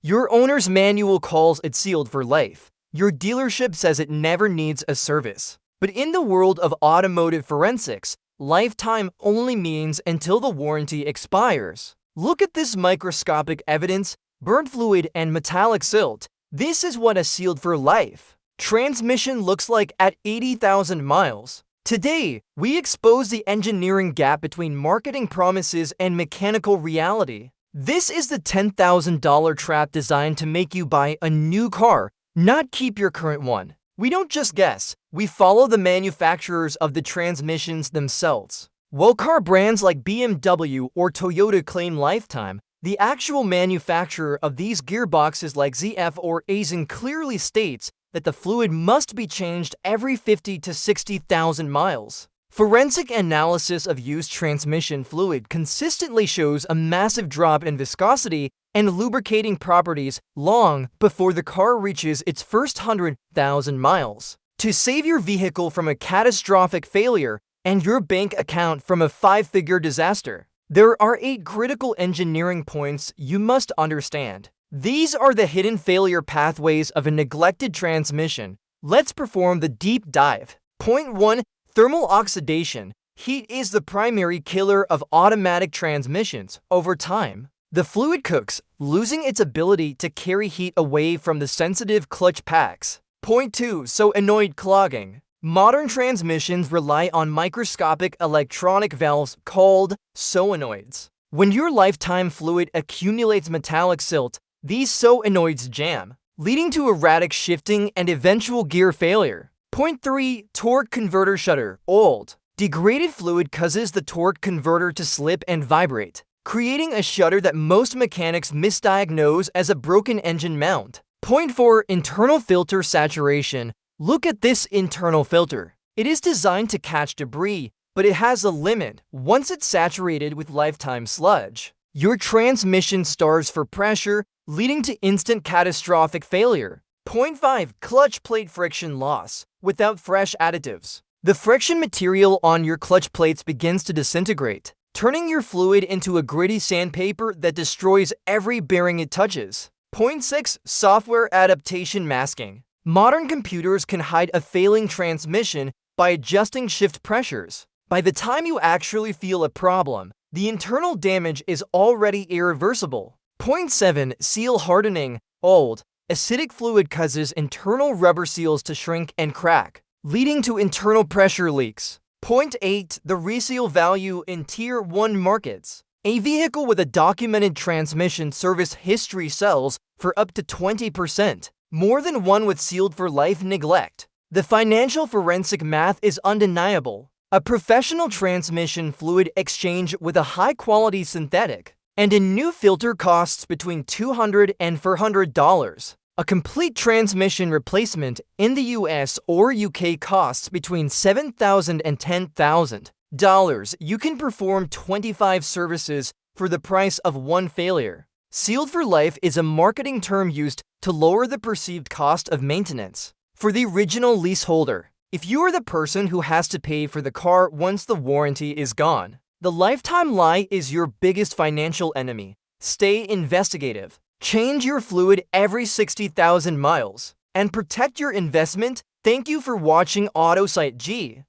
Your owner's manual calls it sealed for life. Your dealership says it never needs a service. But in the world of automotive forensics, lifetime only means until the warranty expires. Look at this microscopic evidence: burnt fluid and metallic silt. This is what a sealed for life transmission looks like at 80,000 miles. Today, we expose the engineering gap between marketing promises and mechanical reality. This is the $10,000 trap designed to make you buy a new car, not keep your current one. We don't just guess, we follow the manufacturers of the transmissions themselves. While car brands like BMW or Toyota claim lifetime, the actual manufacturer of these gearboxes like ZF or Aisin clearly states that the fluid must be changed every 50 to 60,000 miles. Forensic analysis of used transmission fluid consistently shows a massive drop in viscosity and lubricating properties long before the car reaches its first 100,000 miles. To save your vehicle from a catastrophic failure and your bank account from a 5-figure disaster, there are 8 critical engineering points you must understand. These are the hidden failure pathways of a neglected transmission. Let's perform the deep dive. Point 1. Thermal oxidation. Heat is the primary killer of automatic transmissions. Over time, the fluid cooks, losing its ability to carry heat away from the sensitive clutch packs. Point 2. Solenoid clogging. Modern transmissions rely on microscopic electronic valves called solenoids. When your lifetime fluid accumulates metallic silt, these solenoids jam, leading to erratic shifting and eventual gear failure. Point 3. Torque converter shudder. Old, degraded fluid causes the torque converter to slip and vibrate, creating a shudder that most mechanics misdiagnose as a broken engine mount. Point 4. Internal filter saturation. Look at this internal filter. It is designed to catch debris, but it has a limit. Once it's saturated with lifetime sludge, your transmission starves for pressure, leading to instant catastrophic failure. Point 5. Clutch plate friction loss. Without fresh additives, the friction material on your clutch plates begins to disintegrate, turning your fluid into a gritty sandpaper that destroys every bearing it touches. Point 6. Software adaptation masking. Modern computers can hide a failing transmission by adjusting shift pressures. By the time you actually feel a problem, the internal damage is already irreversible. Point 7. Seal hardening. Old, acidic fluid causes internal rubber seals to shrink and crack, leading to internal pressure leaks. Point 8. The resale value in Tier 1 markets. A vehicle with a documented transmission service history sells for up to 20% more than one with sealed for life neglect. The financial forensic math is undeniable. A professional transmission fluid exchange with a high-quality synthetic and a new filter costs between $200 and $400. A complete transmission replacement in the US or UK costs between $7,000 and $10,000. You can perform 25 services for the price of one failure. Sealed for life is a marketing term used to lower the perceived cost of maintenance. For the original leaseholder, if you are the person who has to pay for the car once the warranty is gone, the lifetime lie is your biggest financial enemy. Stay investigative. Change your fluid every 60,000 miles and protect your investment. Thank you for watching AutoSight-G.